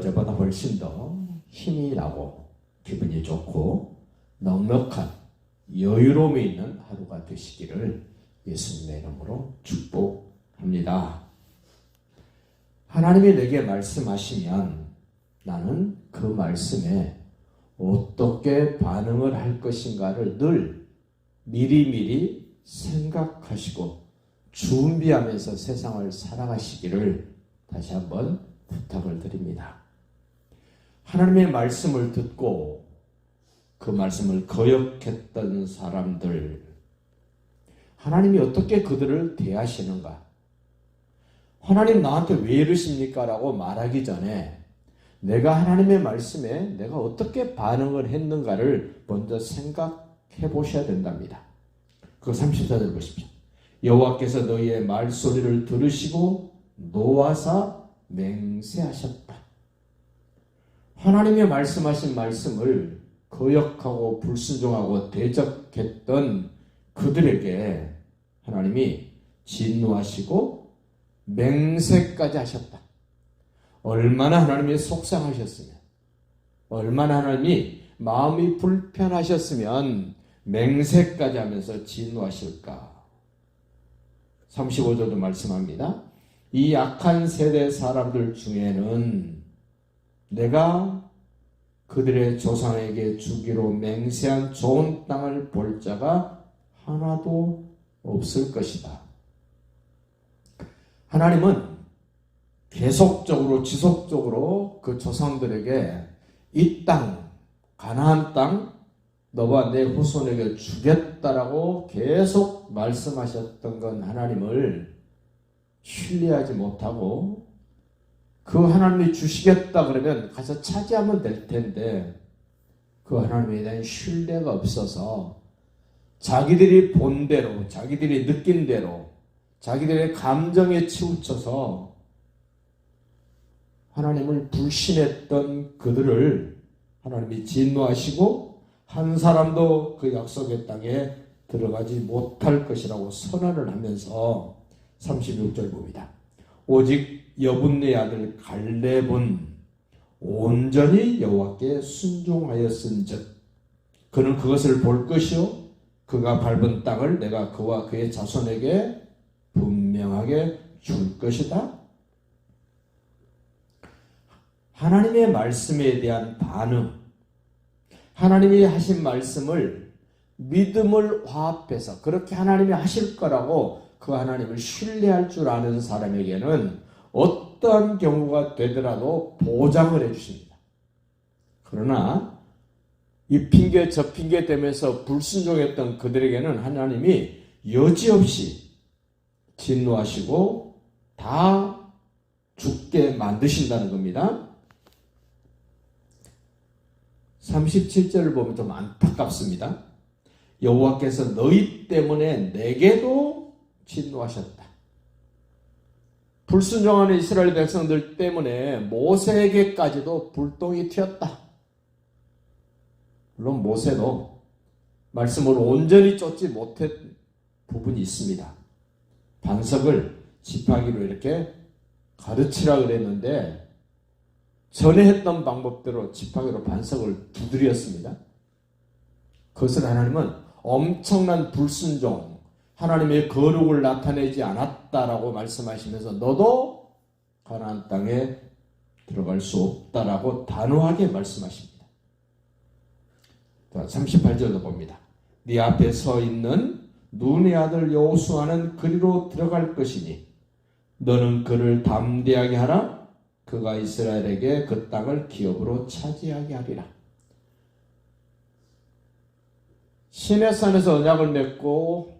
어제보다 훨씬 더 힘이 나고 기분이 좋고 넉넉한 여유로움이 있는 하루가 되시기를 예수님의 이름으로 축복합니다. 하나님이 내게 말씀하시면 나는 그 말씀에 어떻게 반응을 할 것인가를 늘 미리미리 생각하시고 준비하면서 세상을 살아가시기를 다시 한번 부탁을 드립니다. 하나님의 말씀을 듣고 그 말씀을 거역했던 사람들, 하나님이 어떻게 그들을 대하시는가? 하나님 나한테 왜 이러십니까? 라고 말하기 전에 내가 하나님의 말씀에 내가 어떻게 반응을 했는가를 먼저 생각해 보셔야 된답니다. 그 34절 보십시오. 여호와께서 너희의 말소리를 들으시고 노하사 맹세하셨다. 하나님의 말씀하신 말씀을 거역하고 불순종하고 대적했던 그들에게 하나님이 진노하시고 맹세까지 하셨다. 얼마나 하나님이 속상하셨으면, 얼마나 하나님이 마음이 불편하셨으면 맹세까지 하면서 진노하실까. 35절도 말씀합니다. 이 악한 세대 사람들 중에는 내가 그들의 조상에게 주기로 맹세한 좋은 땅을 볼 자가 하나도 없을 것이다. 하나님은 계속적으로 지속적으로 그 조상들에게 이 땅, 가나안 땅 너와 내 후손에게 주겠다라고 계속 말씀하셨던 건 하나님을 신뢰하지 못하고 그 하나님이 주시겠다 그러면 가서 차지하면 될 텐데 그 하나님에 대한 신뢰가 없어서 자기들이 본 대로, 자기들이 느낀 대로, 자기들의 감정에 치우쳐서 하나님을 불신했던 그들을 하나님이 진노하시고 한 사람도 그 약속의 땅에 들어가지 못할 것이라고 선언을 하면서 36절 봅니다. 오직 여분네 아들 갈렙은 온전히 여호와께 순종하였은즉 그는 그것을 볼 것이요 그가 밟은 땅을 내가 그와 그의 자손에게 분명하게 줄 것이다. 하나님의 말씀에 대한 반응, 하나님이 하신 말씀을 믿음을 화합해서 그렇게 하나님이 하실 거라고 그 하나님을 신뢰할 줄 아는 사람에게는 어떠한 경우가 되더라도 보장을 해주십니다. 그러나 이 핑계 저 핑계 대면서 불순종했던 그들에게는 하나님이 여지없이 진노하시고 다 죽게 만드신다는 겁니다. 37절을 보면 좀 안타깝습니다. 여호와께서 너희 때문에 내게도 진노하셨다. 불순종하는 이스라엘 백성들 때문에 모세에게까지도 불똥이 튀었다. 물론 모세도 말씀을 온전히 쫓지 못한 부분이 있습니다. 반석을 지팡이로 이렇게 가르치라 그랬는데 전에 했던 방법대로 지팡이로 반석을 두드렸습니다. 그것을 하나님은 엄청난 불순종, 하나님의 거룩을 나타내지 않았다라고 말씀하시면서 너도 가나안 땅에 들어갈 수 없다라고 단호하게 말씀하십니다. 38절도 봅니다. 네 앞에 서 있는 눈의 아들 여호수아는 그리로 들어갈 것이니 너는 그를 담대하게 하라. 그가 이스라엘에게 그 땅을 기업으로 차지하게 하리라. 시내산에서 언약을 맺고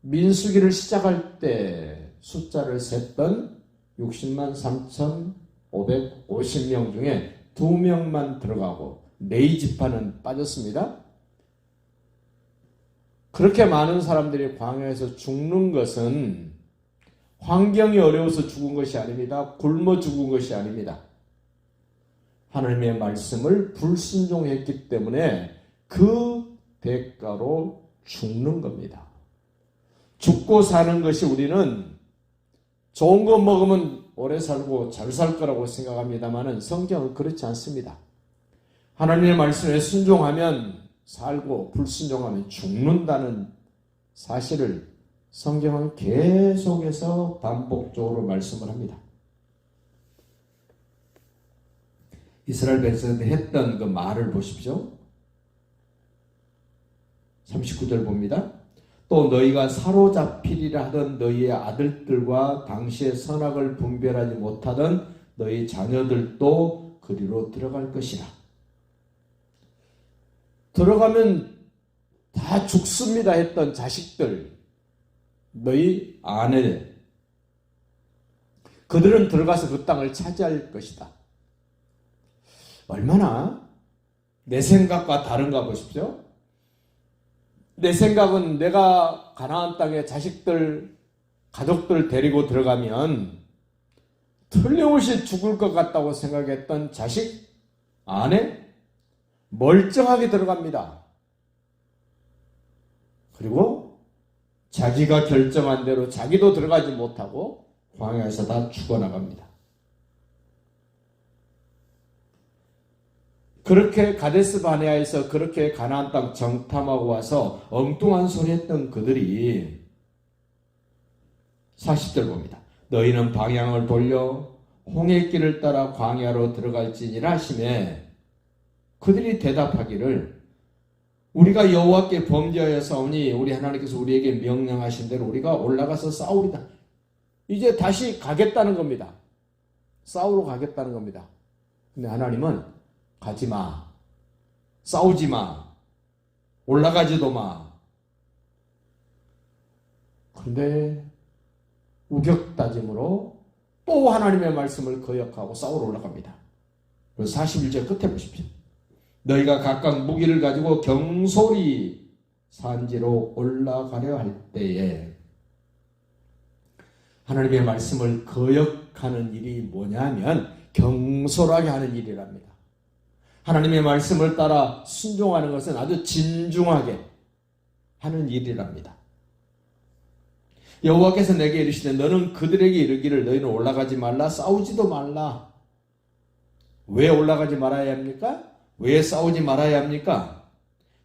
민수기를 시작할 때 숫자를 셌던 60만 3,550명 중에 2명만 들어가고 네 지파는 빠졌습니다. 그렇게 많은 사람들이 광야에서 죽는 것은 환경이 어려워서 죽은 것이 아닙니다. 굶어 죽은 것이 아닙니다. 하나님의 말씀을 불순종했기 때문에 그 대가로 죽는 겁니다. 죽고 사는 것이 우리는 좋은 거 먹으면 오래 살고 잘 살 거라고 생각합니다만 성경은 그렇지 않습니다. 하나님의 말씀에 순종하면 살고 불순종하면 죽는다는 사실을 성경은 계속해서 반복적으로 말씀을 합니다. 이스라엘 백성들이 했던 그 말을 보십시오. 39절 봅니다. 또 너희가 사로잡히리라 하던 너희의 아들들과 당시의 선악을 분별하지 못하던 너희 자녀들도 그리로 들어갈 것이라. 들어가면 다 죽습니다 했던 자식들, 너희 아내들, 그들은 들어가서 그 땅을 차지할 것이다. 얼마나 내 생각과 다른가 보십시오. 내 생각은 내가 가나안 땅에 자식들, 가족들 데리고 들어가면 틀림없이 죽을 것 같다고 생각했던 자식, 아내, 멀쩡하게 들어갑니다. 그리고 자기가 결정한 대로 자기도 들어가지 못하고 광야에서 다 죽어나갑니다. 그렇게 가데스 바네아에서 그렇게 가나안 땅 정탐하고 와서 엉뚱한 소리 했던 그들이 40절 봅니다. 너희는 방향을 돌려 홍해길을 따라 광야로 들어갈지니라 하시매 그들이 대답하기를 우리가 여호와께 범죄하였사오니 우리 하나님께서 우리에게 명령하신 대로 우리가 올라가서 싸우리다. 이제 다시 가겠다는 겁니다. 싸우러 가겠다는 겁니다. 근데 하나님은 가지 마. 싸우지 마. 올라가지도 마. 그런데 우격다짐으로 또 하나님의 말씀을 거역하고 싸우러 올라갑니다. 그래서 41절 끝에 보십시오. 너희가 각각 무기를 가지고 경솔히 산지로 올라가려 할 때에 하나님의 말씀을 거역하는 일이 뭐냐면 경솔하게 하는 일이랍니다. 하나님의 말씀을 따라 순종하는 것은 아주 진중하게 하는 일이랍니다. 여호와께서 내게 이르시되 너는 그들에게 이르기를 너희는 올라가지 말라 싸우지도 말라. 왜 올라가지 말아야 합니까? 왜 싸우지 말아야 합니까?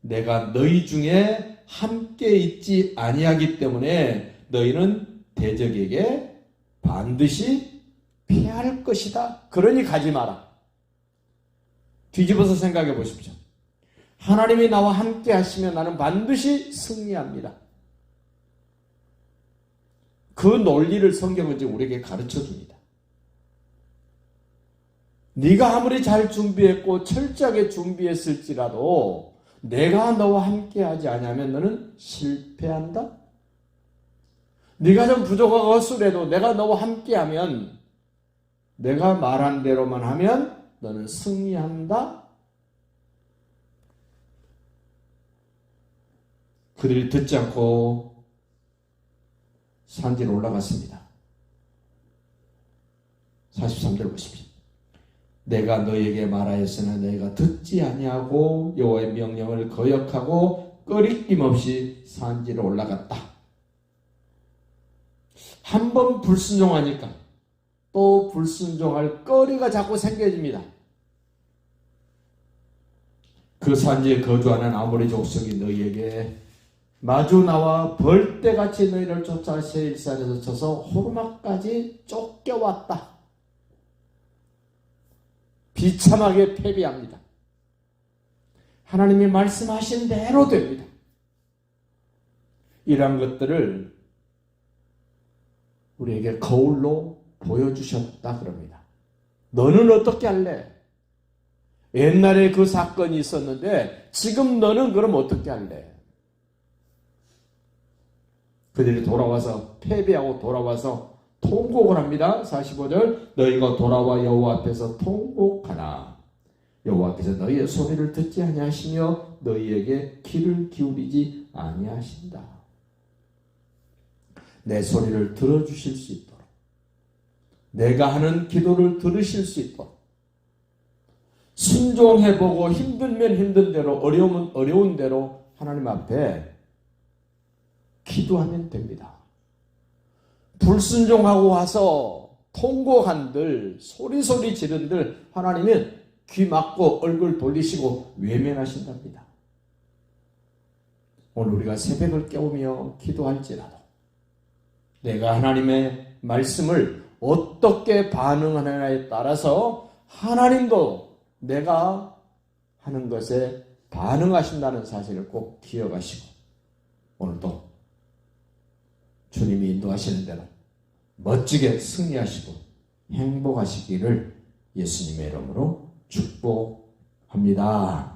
내가 너희 중에 함께 있지 아니하기 때문에 너희는 대적에게 반드시 피할 것이다. 그러니 가지 마라. 뒤집어서 생각해 보십시오. 하나님이 나와 함께 하시면 나는 반드시 승리합니다. 그 논리를 성경은 지금 우리에게 가르쳐 줍니다. 네가 아무리 잘 준비했고 철저하게 준비했을지라도 내가 너와 함께 하지 않으면 너는 실패한다. 네가 좀 부족하고 헛술해도 내가 너와 함께하면 내가 말한 대로만 하면 너는 승리한다. 그들이 듣지 않고 산지로 올라갔습니다. 43절 보십시오. 내가 너에게 말하였으나 너희가 듣지 아니하고 여호와의 명령을 거역하고 꺼리낌 없이 산지로 올라갔다. 한 번 불순종하니까 또 불순종할 거리가 자꾸 생겨집니다. 그 산지에 거주하는 아모리 족속이 너희에게 마주 나와 벌떼같이 너희를 쫓아 세일산에서 쳐서 호르마까지 쫓겨왔다. 비참하게 패배합니다. 하나님이 말씀하신 대로 됩니다. 이러한 것들을 우리에게 거울로 보여주셨다 그럽니다. 너는 어떻게 할래? 옛날에 그 사건이 있었는데 지금 너는 그럼 어떻게 할래? 그들이 돌아와서 패배하고 돌아와서 통곡을 합니다. 45절 너희가 돌아와 여호와 앞에서 통곡하나 여호와께서 너희의 소리를 듣지 아니하시며 너희에게 귀를 기울이지 아니하신다. 내 소리를 들어주실 수 있도록 내가 하는 기도를 들으실 수 있도록 순종해보고 힘들면 힘든 대로 어려우면 어려운 대로 하나님 앞에 기도하면 됩니다. 불순종하고 와서 통곡한들 소리소리 지른들 하나님은 귀 막고 얼굴 돌리시고 외면하신답니다. 오늘 우리가 새벽을 깨우며 기도할지라도 내가 하나님의 말씀을 어떻게 반응하느냐에 따라서 하나님도 내가 하는 것에 반응하신다는 사실을 꼭 기억하시고 오늘도 주님이 인도하시는 대로 멋지게 승리하시고 행복하시기를 예수님의 이름으로 축복합니다.